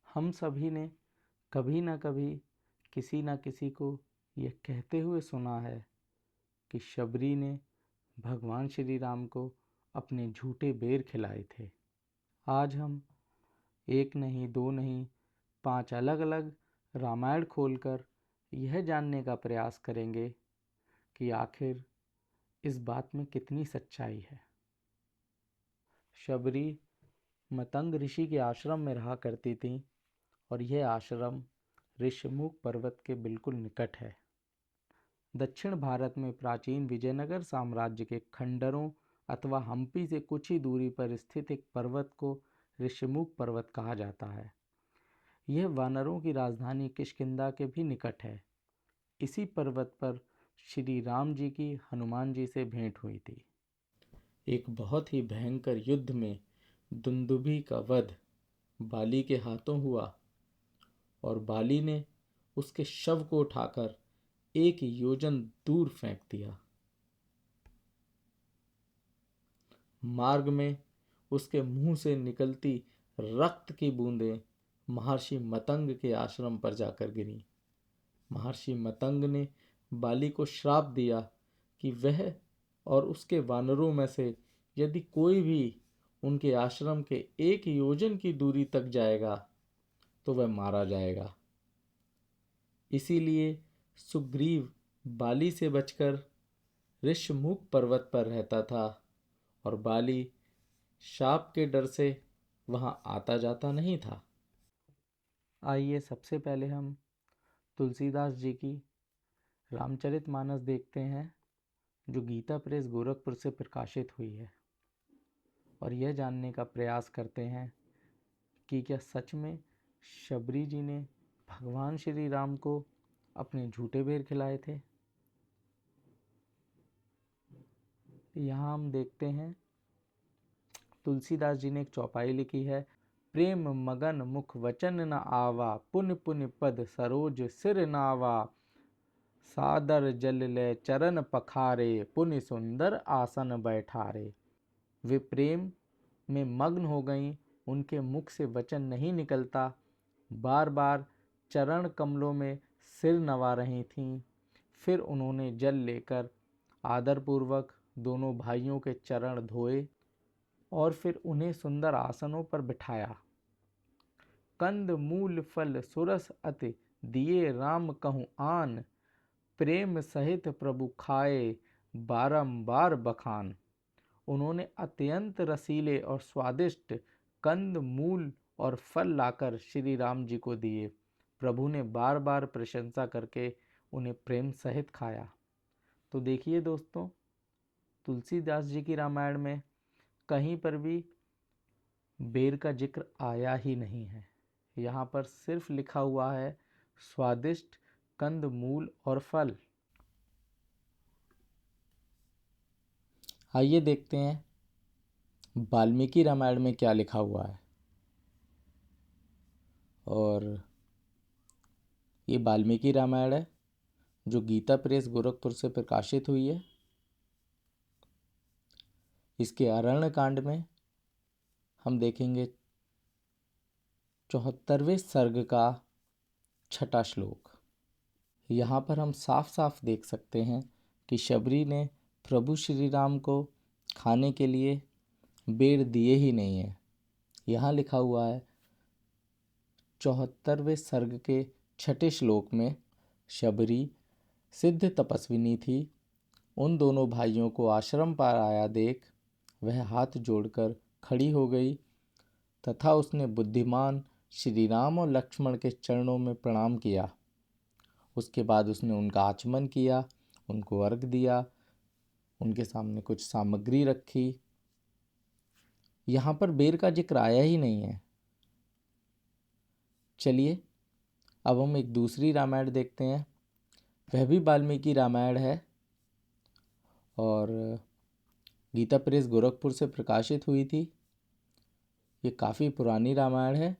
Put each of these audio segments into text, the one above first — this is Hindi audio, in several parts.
हम सभी ने कभी ना कभी किसी न किसी को यह कहते हुए सुना है कि शबरी ने भगवान श्री राम को अपने झूठे बेर खिलाए थे। आज हम एक नहीं, दो नहीं, 5 अलग-अलग रामायण खोलकर यह जानने का प्रयास करेंगे कि आखिर इस बात में कितनी सच्चाई है। शबरी मतंग ऋषि के आश्रम में रहा करती थी और यह आश्रम ऋषिमुख पर्वत के बिल्कुल निकट है। दक्षिण भारत में प्राचीन विजयनगर साम्राज्य के खंडरों अथवा हम्पी से कुछ ही दूरी पर स्थित एक पर्वत को ऋषिमुख पर्वत कहा जाता है। यह वानरों की राजधानी किष्किंधा के भी निकट है। इसी पर्वत पर श्री राम जी की हनुमान जी से भेंट हुई थी। एक बहुत ही भयंकर युद्ध में दुंदुभि का वध बाली के हाथों हुआ और बाली ने उसके शव को उठाकर 1 योजन दूर फेंक दिया। मार्ग में उसके मुंह से निकलती रक्त की बूंदें महर्षि मतंग के आश्रम पर जाकर गिरी। महर्षि मतंग ने बाली को श्राप दिया कि वह और उसके वानरों में से यदि कोई भी उनके आश्रम के 1 योजन की दूरी तक जाएगा तो वह मारा जाएगा। इसीलिए सुग्रीव बाली से बचकर ऋषमुख पर्वत पर रहता था और बाली शाप के डर से वहां आता जाता नहीं था। आइए सबसे पहले हम तुलसीदास जी की रामचरितमानस देखते हैं, जो गीता प्रेस गोरखपुर से प्रकाशित हुई है, और यह जानने का प्रयास करते हैं कि क्या सच में शबरी जी ने भगवान श्री राम को अपने झूठे बेर खिलाए थे। यहाँ हम देखते हैं तुलसीदास जी ने एक चौपाई लिखी है। प्रेम मगन मुख वचन न आवा, पुन पुन पद सरोज सिर नावा, सादर जल ले चरण पखारे, पुनि सुंदर आसन बैठारे। वे प्रेम में मग्न हो गईं, उनके मुख से वचन नहीं निकलता, बार बार चरण कमलों में सिर नवा रही थीं। फिर उन्होंने जल लेकर आदरपूर्वक दोनों भाइयों के चरण धोए और फिर उन्हें सुंदर आसनों पर बिठाया। कंद मूल फल सुरस अति दिए राम कहूँ आन, प्रेम सहित प्रभु खाए बारंबार बखान। उन्होंने अत्यंत रसीले और स्वादिष्ट कंद मूल और फल लाकर श्री राम जी को दिए। प्रभु ने बार बार प्रशंसा करके उन्हें प्रेम सहित खाया। तो देखिए दोस्तों, तुलसीदास जी की रामायण में कहीं पर भी बेर का जिक्र आया ही नहीं है। यहाँ पर सिर्फ लिखा हुआ है स्वादिष्ट कंद मूल और फल। आइए देखते हैं वाल्मीकि रामायण में क्या लिखा हुआ है। और ये वाल्मीकि रामायण है जो गीता प्रेस गोरखपुर से प्रकाशित हुई है। इसके अरण्य कांड में हम देखेंगे 74वें सर्ग का 6ठा श्लोक। यहाँ पर हम साफ साफ देख सकते हैं कि शबरी ने प्रभु श्री राम को खाने के लिए बेर दिए ही नहीं है। यहाँ लिखा हुआ है 74वें सर्ग के 6ठे श्लोक में, शबरी सिद्ध तपस्विनी थी। उन दोनों भाइयों को आश्रम पर आया देख वह हाथ जोड़कर खड़ी हो गई तथा उसने बुद्धिमान श्री राम और लक्ष्मण के चरणों में प्रणाम किया। उसके बाद उसने उनका आचमन किया, उनको अर्घ दिया, उनके सामने कुछ सामग्री रखी। यहाँ पर बेर का जिक्र आया ही नहीं है। चलिए अब हम एक दूसरी रामायण देखते हैं। वह भी वाल्मीकि रामायण है और गीता प्रेस गोरखपुर से प्रकाशित हुई थी। ये काफ़ी पुरानी रामायण है।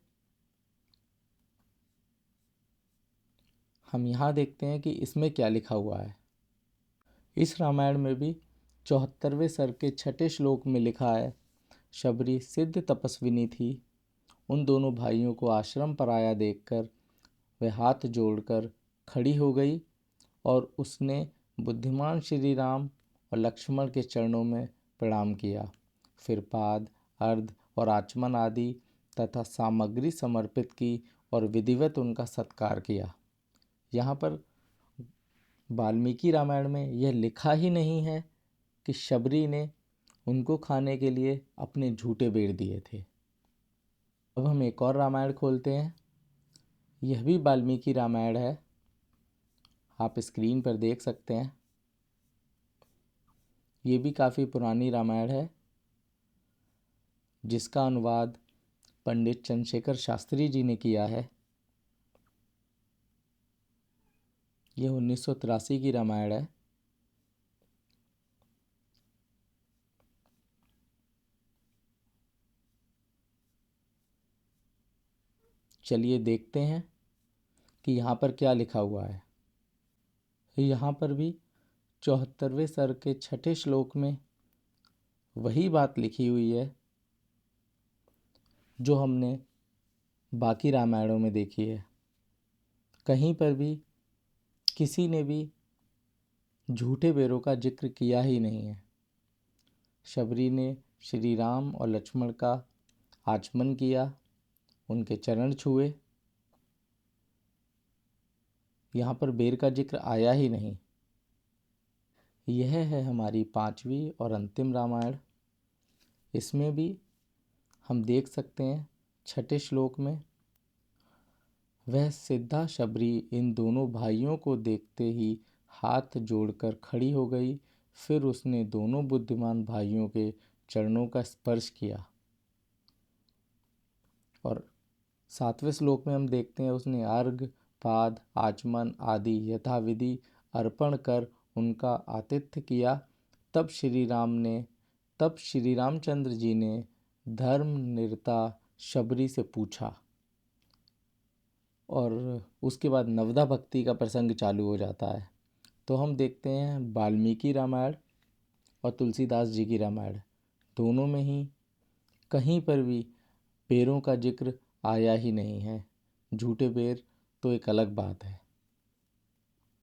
हम यहाँ देखते हैं कि इसमें क्या लिखा हुआ है। इस रामायण में भी 74वें सर्ग के 6ठे श्लोक में लिखा है, शबरी सिद्ध तपस्विनी थी। उन दोनों भाइयों को आश्रम पर आया देखकर वह हाथ जोड़कर खड़ी हो गई और उसने बुद्धिमान श्री राम और लक्ष्मण के चरणों में प्रणाम किया। फिर पाद, अर्ध और आचमन आदि तथा सामग्री समर्पित की और विधिवत उनका सत्कार किया। यहाँ पर वाल्मीकि रामायण में यह लिखा ही नहीं है कि शबरी ने उनको खाने के लिए अपने झूठे बेर दिए थे। अब हम एक और रामायण खोलते हैं। यह भी वाल्मीकि रामायण है, आप स्क्रीन पर देख सकते हैं। ये भी काफ़ी पुरानी रामायण है जिसका अनुवाद पंडित चंद्रशेखर शास्त्री जी ने किया है। यह 1983 की रामायण है। चलिए देखते हैं कि यहाँ पर क्या लिखा हुआ है। यहाँ पर भी 74वें सर्ग के 6ठे श्लोक में वही बात लिखी हुई है जो हमने बाकी रामायणों में देखी है। कहीं पर भी किसी ने भी झूठे बेरों का जिक्र किया ही नहीं है। शबरी ने श्री राम और लक्ष्मण का आचमन किया, उनके चरण छुए, यहाँ पर बेर का जिक्र आया ही नहीं। यह है हमारी 5वीं और अंतिम रामायण। इसमें भी हम देख सकते हैं 6ठे श्लोक में वह सिद्धा शबरी इन दोनों भाइयों को देखते ही हाथ जोड़कर खड़ी हो गई। फिर उसने दोनों बुद्धिमान भाइयों के चरणों का स्पर्श किया। और 7वें श्लोक में हम देखते हैं उसने अर्घ, पाद, आचमन आदि यथाविधि अर्पण कर उनका आतिथ्य किया। तब श्री रामचंद्र जी ने धर्म निरता शबरी से पूछा और उसके बाद नवदा भक्ति का प्रसंग चालू हो जाता है। तो हम देखते हैं वाल्मीकि रामायण और तुलसीदास जी की रामायण, दोनों में ही कहीं पर भी बेरों का जिक्र आया ही नहीं है। झूठे बेर तो एक अलग बात है।